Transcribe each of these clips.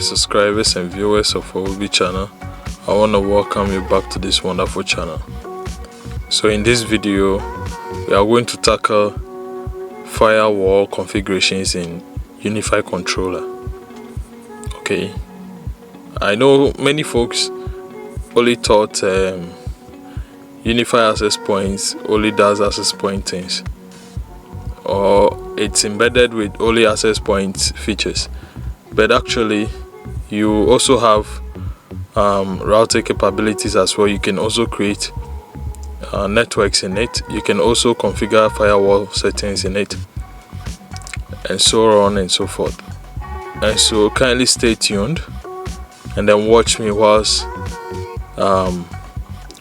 subscribers and viewers of OWUUBII channel. I want to welcome you back to this wonderful channel. So in this video, we are going to tackle firewall configurations in UniFi controller. Okay, I know many folks only thought UniFi access points only does access point things, or it's embedded with only access point features, but actually you also have router capabilities as well. You can also create networks in it. You can also configure firewall settings in it, and so on and so forth. And so kindly stay tuned and then watch me whilst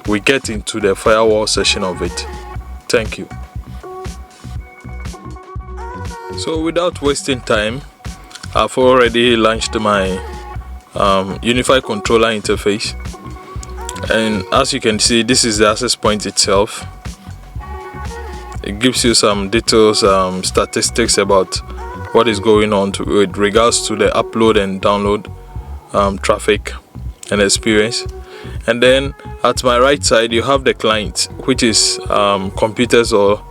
we get into the firewall session of it. Thank you. So without wasting time, I've already launched my UniFi controller interface, and as you can see, this is the access point itself. It gives you some details, statistics about what is going on with regards to the upload and download traffic and experience. And then at my right side you have the client, which is computers or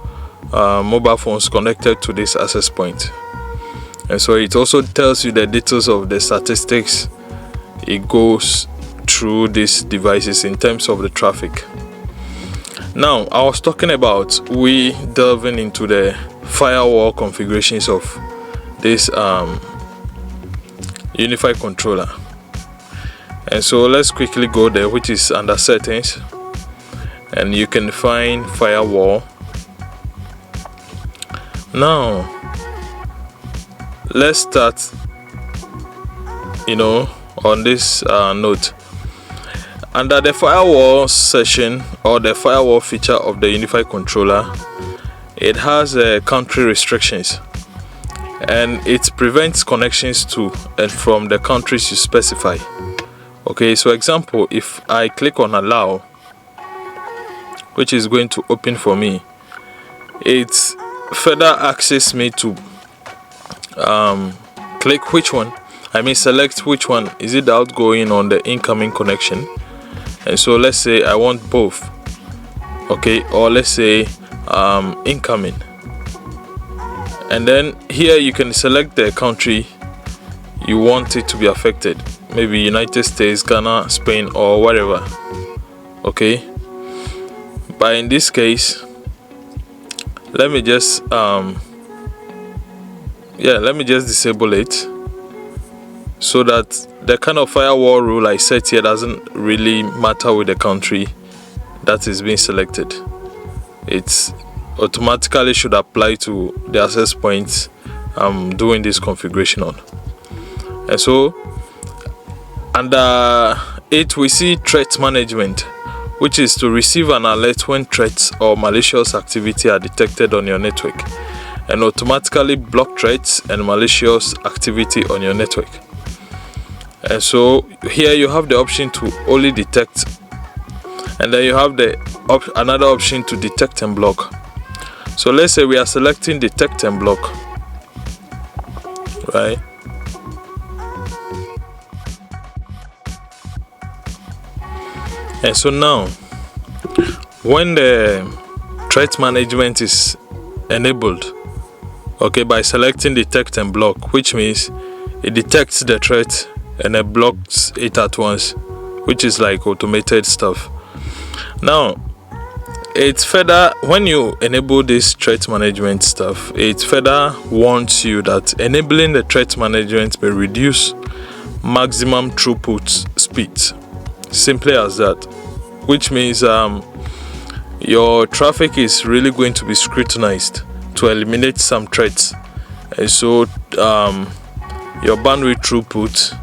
mobile phones connected to this access point. And so it also tells you the details of the statistics it goes through these devices in terms of the traffic. Now, I was talking about we delving into the firewall configurations of this UniFi controller. And so let's quickly go there, which is under settings, and you can find firewall. Now let's start on this note. Under the firewall section, or the firewall feature of the UniFi controller, it has country restrictions, and it prevents connections to and from the countries you specify. Okay, so example, if I click on allow, which is going to open for me, it further asks me to click which one, select which one is it, the outgoing or the incoming connection. And so let's say I want both, okay, or let's say incoming. And then here you can select the country you want it to be affected, maybe United States, Ghana, Spain, or whatever. Okay, but in this case, let me just disable it, so that the kind of firewall rule I set here doesn't really matter with the country that is being selected. It's automatically should apply to the access points I'm doing this configuration on. And so under it we see threat management, which is to receive an alert when threats or malicious activity are detected on your network, and automatically block threats and malicious activity on your network. And so here you have the option to only detect, and then you have the another option to detect and block. So let's say we are selecting detect and block, right? And so now when the threat management is enabled, okay, by selecting detect and block, which means it detects the threat and it blocks it at once, which is like automated stuff. Now it's further, when you enable this threat management stuff, it further warns you that enabling the threat management may reduce maximum throughput speed. Simply as that, which means your traffic is really going to be scrutinized to eliminate some threats, and so your bandwidth throughput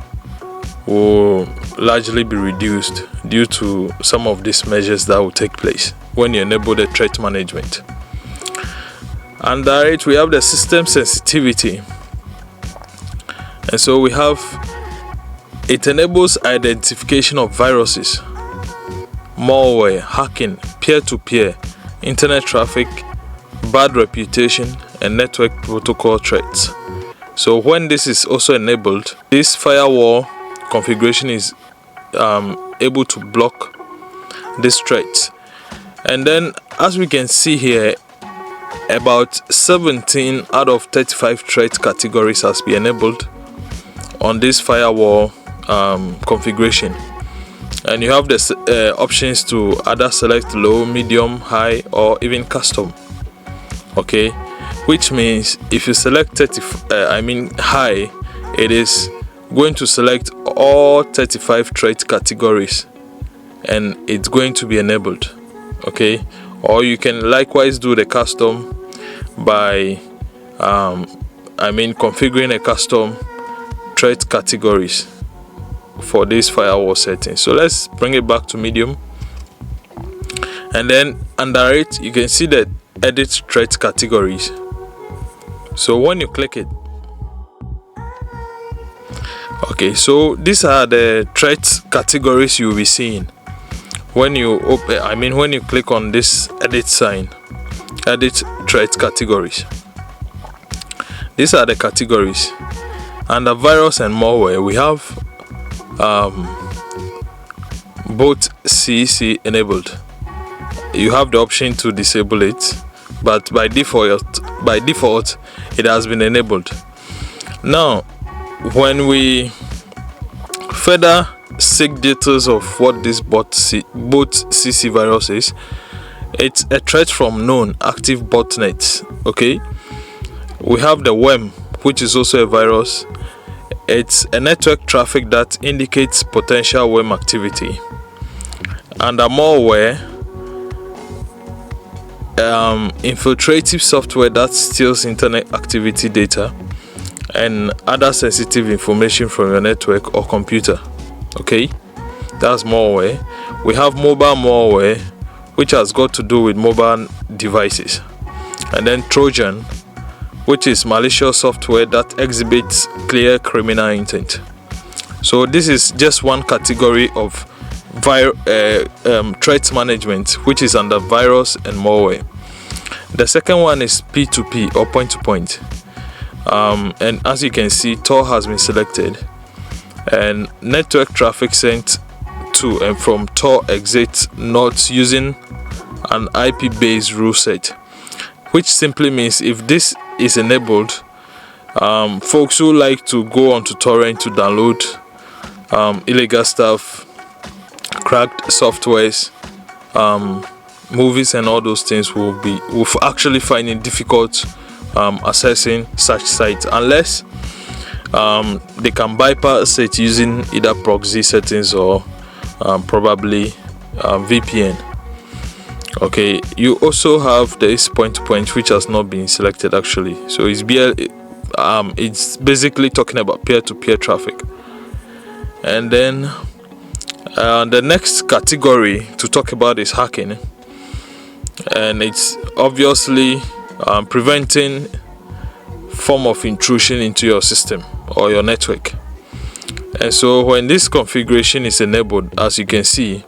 will largely be reduced due to some of these measures that will take place when you enable the threat management. Under it we have the system sensitivity, and so we have it enables identification of viruses, malware, hacking, peer-to-peer, internet traffic, bad reputation, and network protocol threats. So when this is also enabled, this firewall configuration is able to block these threats. And then, as we can see here, about 17 out of 35 threat categories has been enabled on this firewall configuration. And you have the options to either select low, medium, high, or even custom. Okay, which means if you select high, it is going to select all 35 threat categories and it's going to be enabled. Okay, or you can likewise do the custom by configuring a custom threat categories for this firewall setting. So let's bring it back to medium, and then under it you can see the edit threat categories. So when you click it, okay, so these are the threat categories you'll be seeing when you when you click on this edit sign, edit threat categories. These are the categories. Under virus and malware, we have both CC enabled. You have the option to disable it, but by default it has been enabled. Now, when we further seek details of what this both CC virus is, it's a threat from known active botnets. Okay, we have the worm, which is also a virus. It's a network traffic that indicates potential worm activity. Under malware, infiltrative software that steals internet activity data and other sensitive information from your network or computer. Okay, that's malware. We have mobile malware, which has got to do with mobile devices. And then Trojan, which is malicious software that exhibits clear criminal intent. So this is just one category of threat management, which is under virus and malware. The second one is P2P, or point-to-point. And as you can see, Tor has been selected, and network traffic sent to and from Tor exits not using an IP-based rule set, which simply means if this is enabled, folks who like to go onto torrent to download illegal stuff, cracked softwares, movies and all those things will actually find it difficult accessing such sites, unless they can bypass it using either proxy settings or probably VPN. Okay, you also have this point-to-point, which has not been selected actually. So it's basically talking about peer-to-peer traffic. And then the next category to talk about is hacking, and it's obviously preventing form of intrusion into your system or your network. And so when this configuration is enabled, as you can see,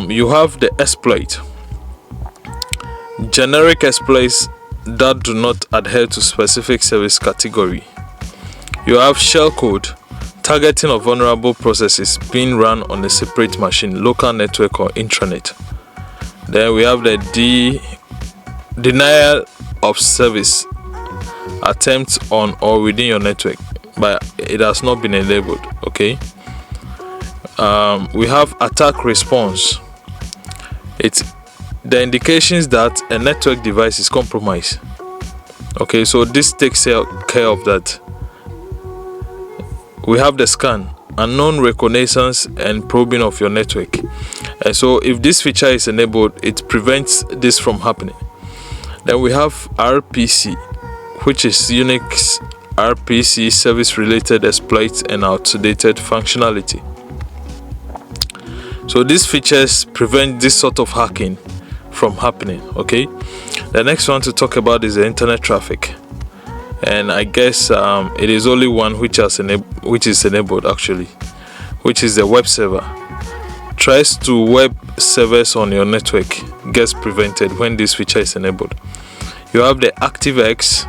you have the exploit, generic exploits that do not adhere to specific service category. You have shellcode, targeting of vulnerable processes being run on a separate machine, local network or intranet. Then we have the denial of service attempts on or within your network, but it has not been enabled. Okay. We have attack response. It's the indications that a network device is compromised. Okay, so this takes care of that. We have the scan, unknown reconnaissance and probing of your network. And so if this feature is enabled, it prevents this from happening. Then we have RPC, which is Unix RPC, service related exploits and outdated functionality. So these features prevent this sort of hacking from happening. Okay, the next one to talk about is the internet traffic, and I guess it is only one which is enabled actually, which is the web server. Tries to web servers on your network gets prevented when this feature is enabled. You have the ActiveX,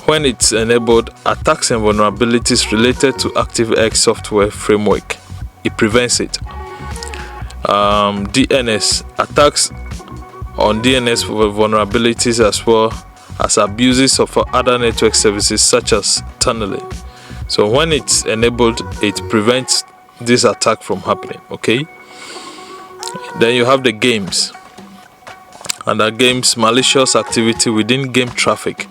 when it's enabled, attacks and vulnerabilities related to ActiveX software framework, it prevents it. DNS attacks on DNS vulnerabilities, as well as abuses of other network services such as tunneling. So when it's enabled, it prevents this attack from happening. Okay, then you have the games. Under games, malicious activity within game traffic,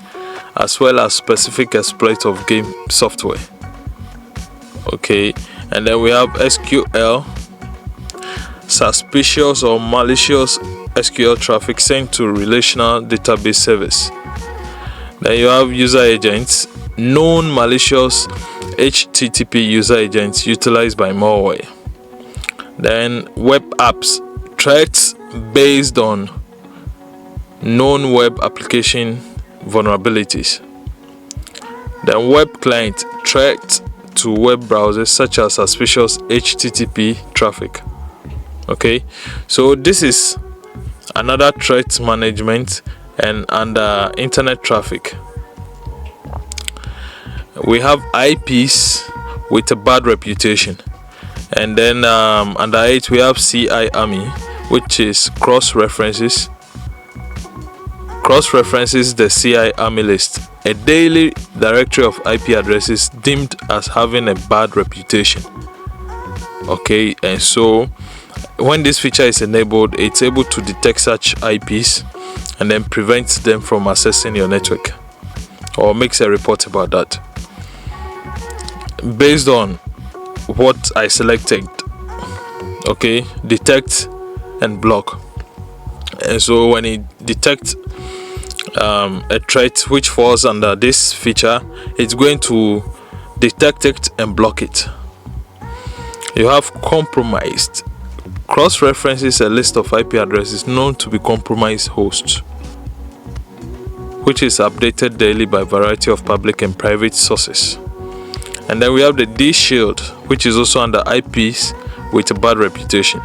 as well as specific exploit of game software. Okay, and then we have SQL, suspicious or malicious SQL traffic sent to relational database service. Then you have user agents, known malicious HTTP user agents utilized by malware. Then web apps, threats based on known web application vulnerabilities. Then web client, threats to web browsers such as suspicious HTTP traffic. Okay, so this is another threat management. And under internet traffic, we have IPs with a bad reputation. And then under it we have CI Army, which is cross-references the CI Army list, a daily directory of IP addresses deemed as having a bad reputation. Okay, and so when this feature is enabled, it's able to detect such IPs and then prevents them from accessing your network, or makes a report about that based on what I selected. Okay, detect and block. And so when it detects a threat which falls under this feature, it's going to detect it and block it. You have compromised. Cross-references a list of IP addresses known to be compromised hosts, which is updated daily by a variety of public and private sources. And then we have the D-Shield, which is also under IPs with a bad reputation.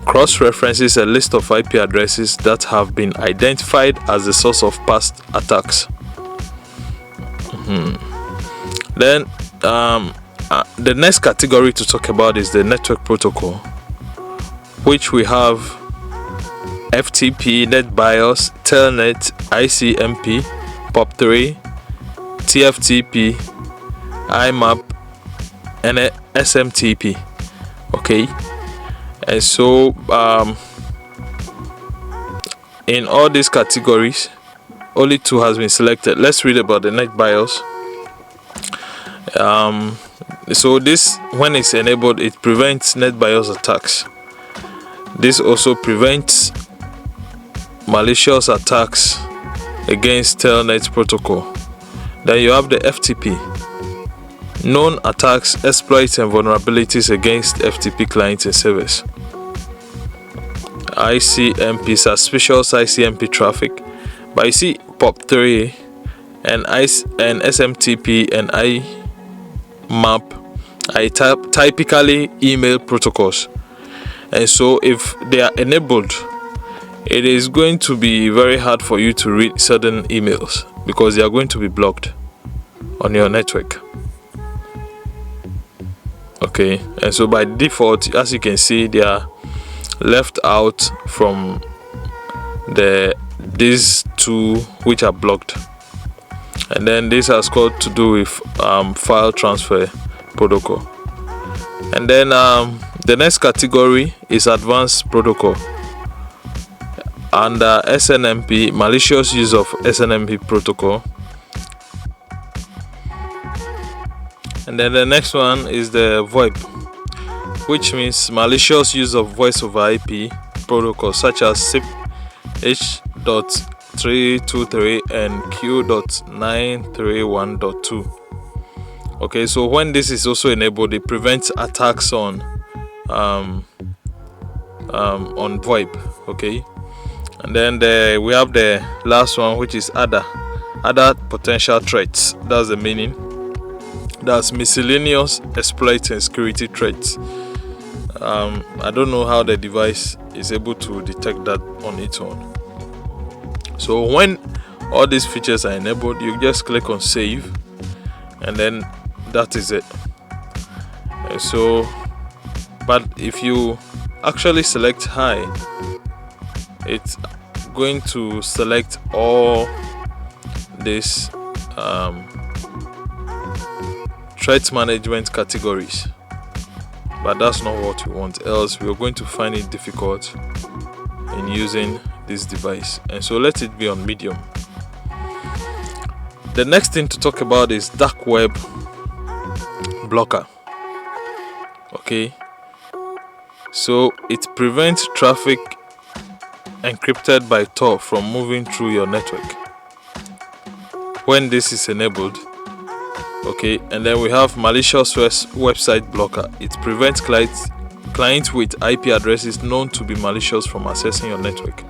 Cross-references a list of IP addresses that have been identified as the source of past attacks. Then the next category to talk about is the network protocol, which we have FTP, NetBIOS, Telnet, ICMP, POP3, TFTP, IMAP, and SMTP. Okay, and so in all these categories, only two has been selected. Let's read about the NetBIOS. So this, when it's enabled, it prevents NetBIOS attacks. This also prevents malicious attacks against Telnet protocol. Then you have the FTP, known attacks, exploits and vulnerabilities against FTP clients and servers. ICMP, suspicious ICMP traffic. But you see POP3 and SMTP and IMAP are typically email protocols. And so if they are enabled, it is going to be very hard for you to read certain emails because they are going to be blocked on your network. Okay, and so by default, as you can see, they are left out from these two which are blocked. And then this has got to do with file transfer protocol. And then the next category is advanced protocol. Under SNMP, malicious use of SNMP protocol. And then the next one is the VoIP, which means malicious use of voice over IP protocols such as SIP H.323 and Q.931.2. Okay, so when this is also enabled, it prevents attacks on VoIP. Okay, and then we have the last one, which is other potential threats. That's the meaning. That's miscellaneous exploits and security threats. I don't know how the device is able to detect that on its own. So when all these features are enabled, you just click on save, and then that is it. And so, but if you actually select high, it's going to select all these threat management categories, but that's not what we want, else we're going to find it difficult in using this device. And so let it be on medium. The next thing to talk about is dark web blocker. Okay, so it prevents traffic encrypted by Tor from moving through your network when this is enabled. Okay, and then we have malicious website blocker. It prevents clients with IP addresses known to be malicious from accessing your network.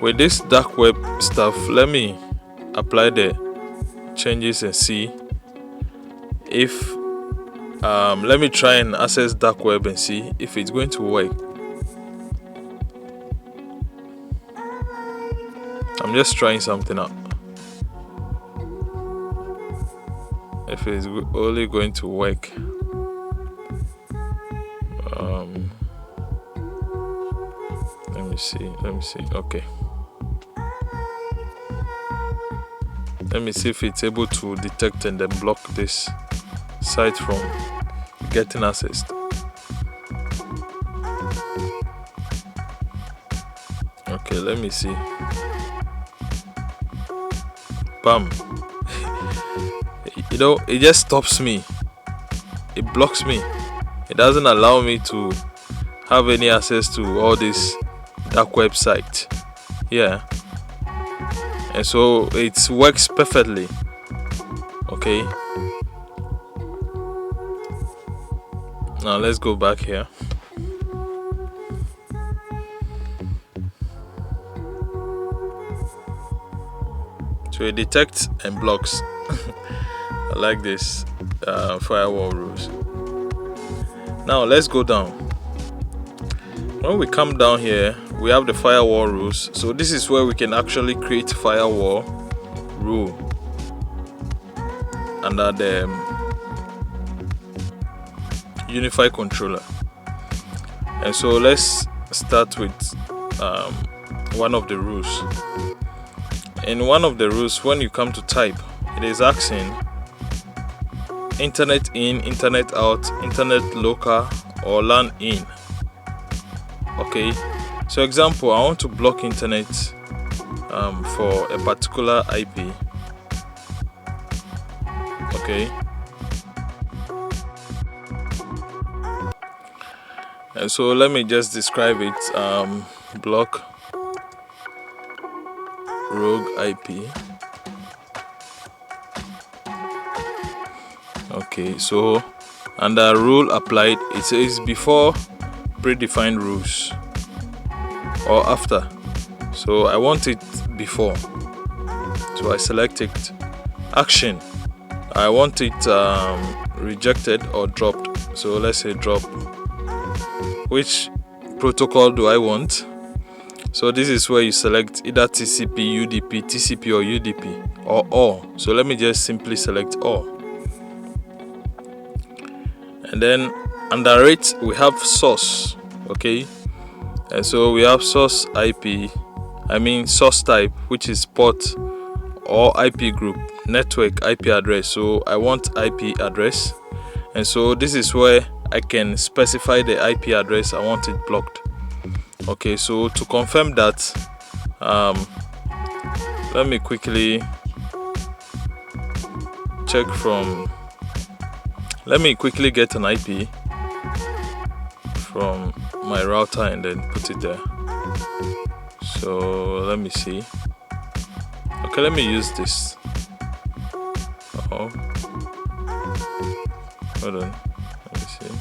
With this dark web stuff, let me apply the changes and see if let me try and access dark web and see if it's going to work. I'm just trying something out. If it's only going to work. Let me see. Okay. Let me see if it's able to detect and then block this site from getting accessed. Okay, let me see. Bam. You know, it just stops me. It blocks me. It doesn't allow me to have any access to all this dark website. Yeah. And so it works perfectly. Okay. Now let's go back here. So it detects and blocks. I like this firewall rules. Now let's go down. When we come down here, we have the firewall rules. So this is where we can actually create firewall rule under the UniFi controller. And so let's start with one of the rules. In one of the rules, when you come to type, it is asking internet in, internet out, internet local, or LAN in. Okay, so example, I want to block internet for a particular IP. Okay, and so let me just describe it. Block rogue IP. Okay, so under rule applied, it says before predefined rules or after. So I want it before, so I select it. Action, I want it rejected or dropped. So let's say drop. Which protocol do I want? So this is where you select either TCP, UDP, TCP or UDP, or all. So let me just simply select all. And then under it we have source. Okay, and so we have source IP, source type, which is port or IP group, network IP address. So I want IP address, and so this is where I can specify the IP address I want it blocked. Okay, so to confirm that, let me quickly check from. Let me quickly get an IP from my router and then put it there. So let me see. Okay, let me use this. Hold on. Let me see.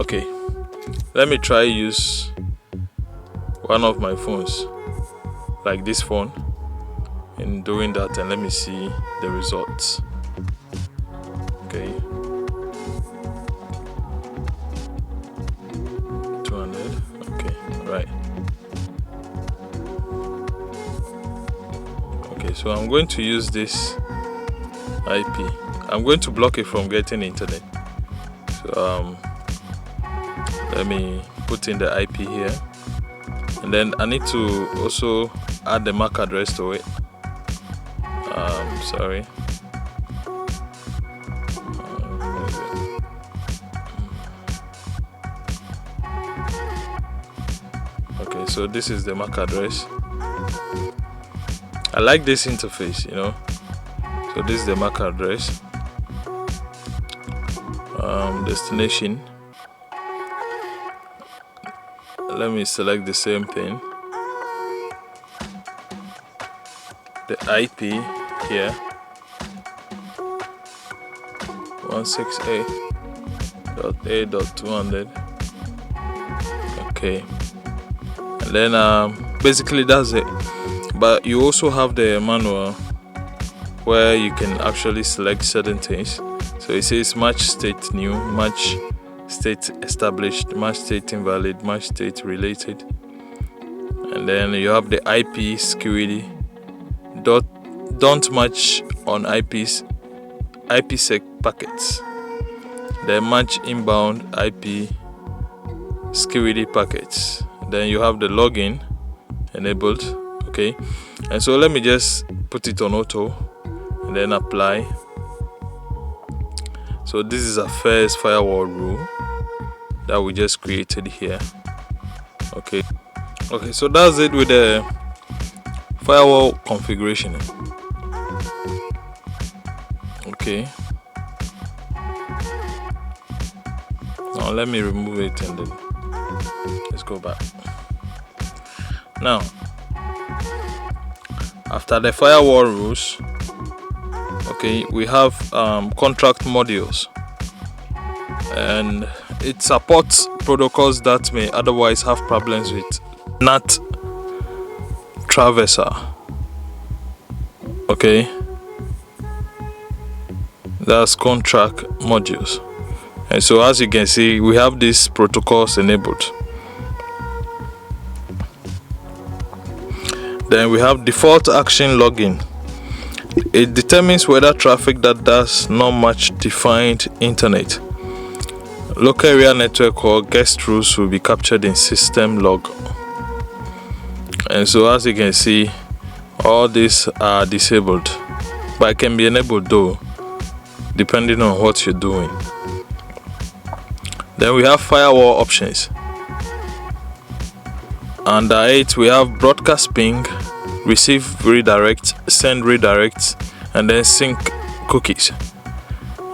Okay, let me try use one of my phones, like this phone, in doing that, and let me see the results. Okay, 200. Okay, right. Okay, so I'm going to use this IP. I'm going to block it from getting internet. So let me put in the IP here, and then I need to also add the MAC address to it. Sorry. Okay, so this is the MAC address. I like this interface, you know. So this is the MAC address. Destination. Let me select the same thing. The IP here, 168.8.200. Okay, and then basically that's it. But you also have the manual where you can actually select certain things. So it says match state new, match state established, match state invalid, match state related, and then you have the IP security. Don't match on IPsec packets. Then match inbound IP security packets. Then you have the login enabled. Okay, and so let me just put it on auto and then apply. So this is a first firewall rule that we just created here. Okay, so that's it with the firewall configuration. Okay, now let me remove it and then let's go back. Now, after the firewall rules, okay, we have contract modules, and it supports protocols that may otherwise have problems with NAT traverser. Okay, that's contract modules, and so as you can see, we have these protocols enabled. Then we have default action login. It determines whether traffic that does not match defined internet, local area network, or guest rules will be captured in system log. And so as you can see, all these are disabled, but it can be enabled though, depending on what you're doing. Then we have firewall options. Under 8 we have broadcast ping, receive redirect, send redirect, and then sync cookies.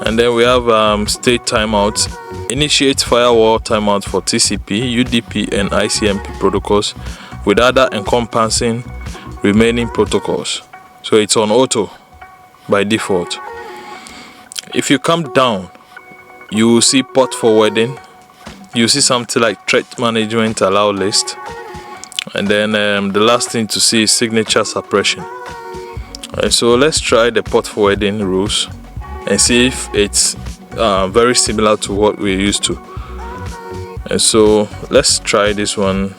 And then we have state timeout, initiate firewall timeout for TCP, UDP, and ICMP protocols with other encompassing remaining protocols. So it's on auto by default. If you come down, you will see port forwarding. You see something like threat management allow list, and then the last thing to see is signature suppression. So let's try the port forwarding rules and see if it's very similar to what we're used to. And so let's try this one.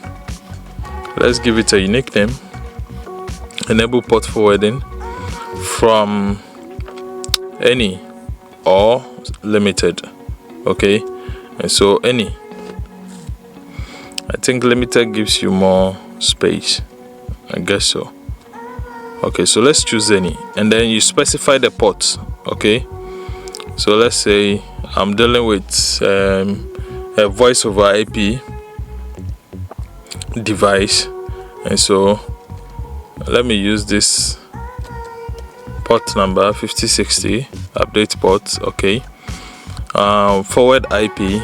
Let's give it a unique name. Enable port forwarding from any or limited. Okay, and so any. I think limited gives you more space, I guess so. Okay, so let's choose any, and then you specify the ports. Okay, so let's say I'm dealing with a voice over IP device, and so let me use this port number 5060 update port. Okay, forward IP.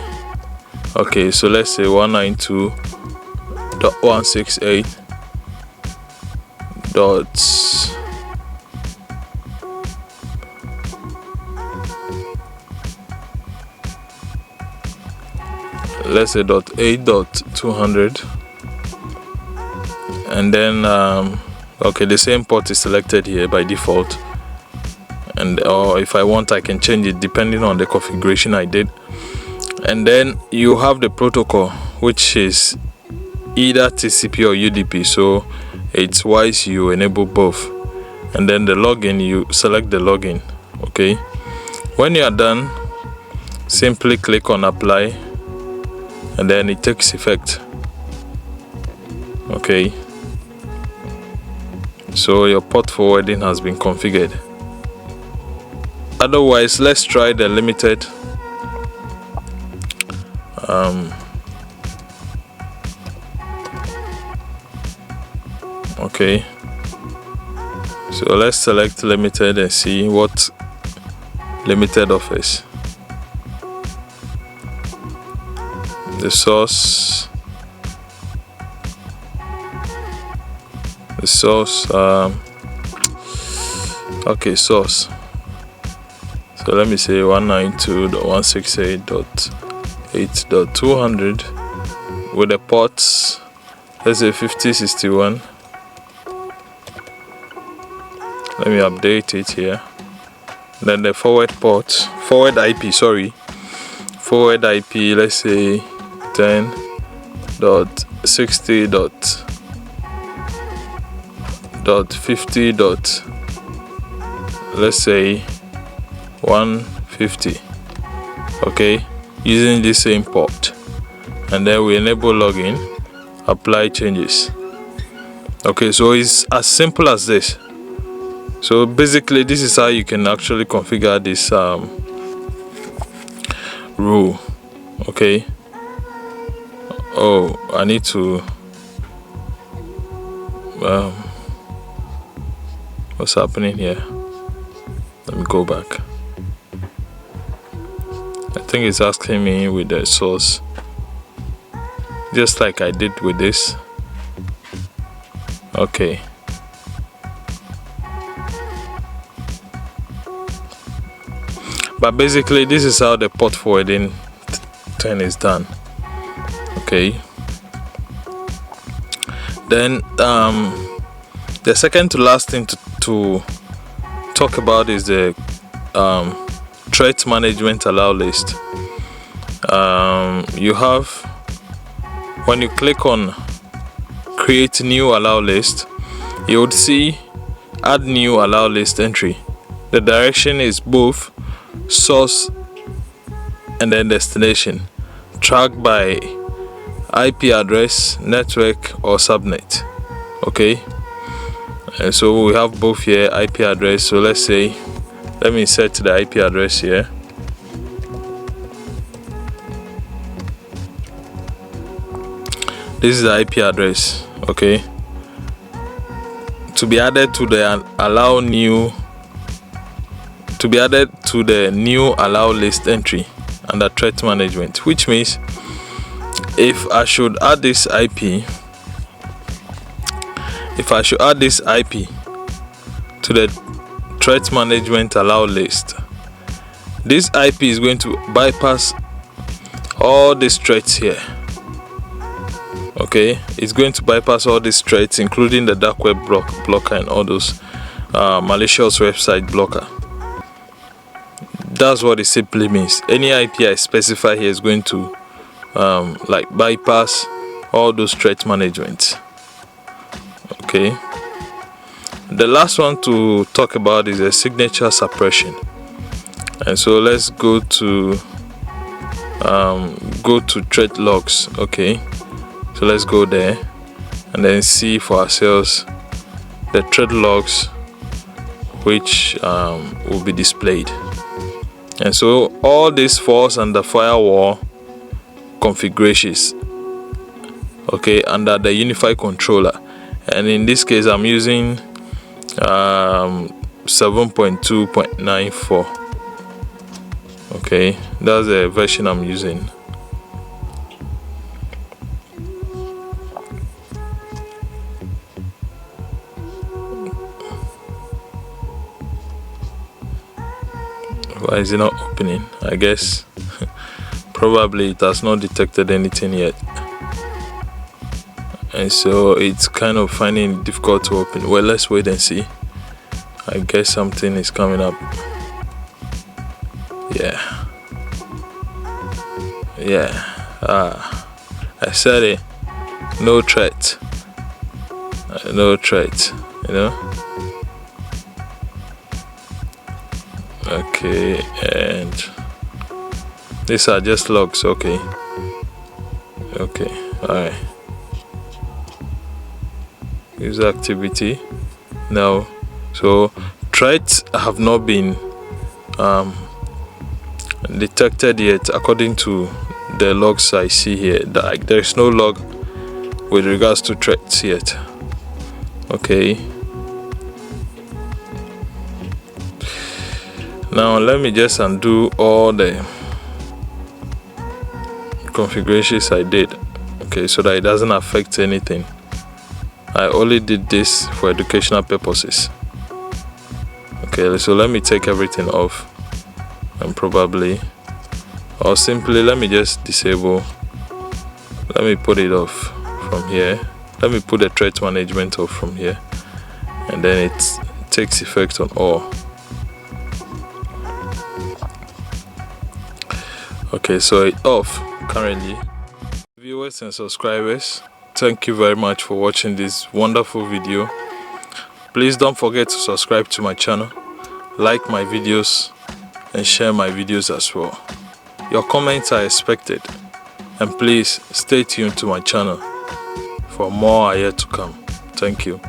Okay, so let's say 192.168. Let's say .8.200, and then Okay, the same port is selected here by default, or if I want, I can change it depending on the configuration I did. And then you have the protocol, which is either TCP or UDP, so it's wise you enable both. And then the login, you select the login. Okay, when you are done, simply click on apply, and then it takes effect. Okay, so your port forwarding has been configured. Otherwise, let's try the limited. Okay, so let's select limited and see what limited offers. The source, okay, source. So let me say 192.168.8.200 with the ports, let's say 5061. Let me update it here. Then the forward IP, forward IP, let's say 10.60.50. Let's say 150. Okay, using the same port, and then we enable login, apply changes. Okay, so it's as simple as this. So basically, this is how you can actually configure this rule. Okay. Oh, I need to what's happening here? Let me go back. I think it's asking me with the source, just like I did with this. Okay. But basically, this is how the port forwarding thing is done. Okay. Then the second to last thing to talk about is the threat management allow list. You have, when you click on create new allow list, you would see add new allow list entry. The direction is both source and then destination, tracked by IP address, network, or subnet. Okay, and so we have both here, IP address. So let me set the IP address here. This is the IP address. Okay, to be added to the new allow list entry under threat management, which means if I should add this IP to the threat management allow list, this IP is going to bypass all these threats here. Okay, it's going to bypass all these threats, including the dark web blocker and all those malicious website blocker. That's what it simply means. Any IP I specify here is going to bypass all those threat management. Okay, the last one to talk about is a signature suppression. And so let's go to threat logs. Okay, so let's go there and then see for ourselves the threat logs which will be displayed. And so all this falls under firewall configurations, okay, under the UniFi controller. And in this case, I'm using 7.2.94. okay, that's the version I'm using. Why is it not opening? I guess probably it has not detected anything yet. and so it's kind of finding it difficult to open. Well, let's wait and see. I guess something is coming up. Yeah, I said it. No threat, no threat, you know. Okay, and these are just logs. Okay, all right. User activity now. So threats have not been detected yet according to the logs I see here. There is no log with regards to threats yet. Okay, now let me just undo all the configurations I did, okay, so that it doesn't affect anything. I only did this for educational purposes. Okay, so let me take everything off, and probably, or simply let me just disable. Let me put it off from here. Let me put the threat management off from here, and then it takes effect on all. Okay, so it's off currently. Viewers and subscribers, thank you very much for watching this wonderful video. Please don't forget to subscribe to my channel, like my videos, and share my videos as well. Your comments are expected, and please stay tuned to my channel for more are yet to come. Thank you.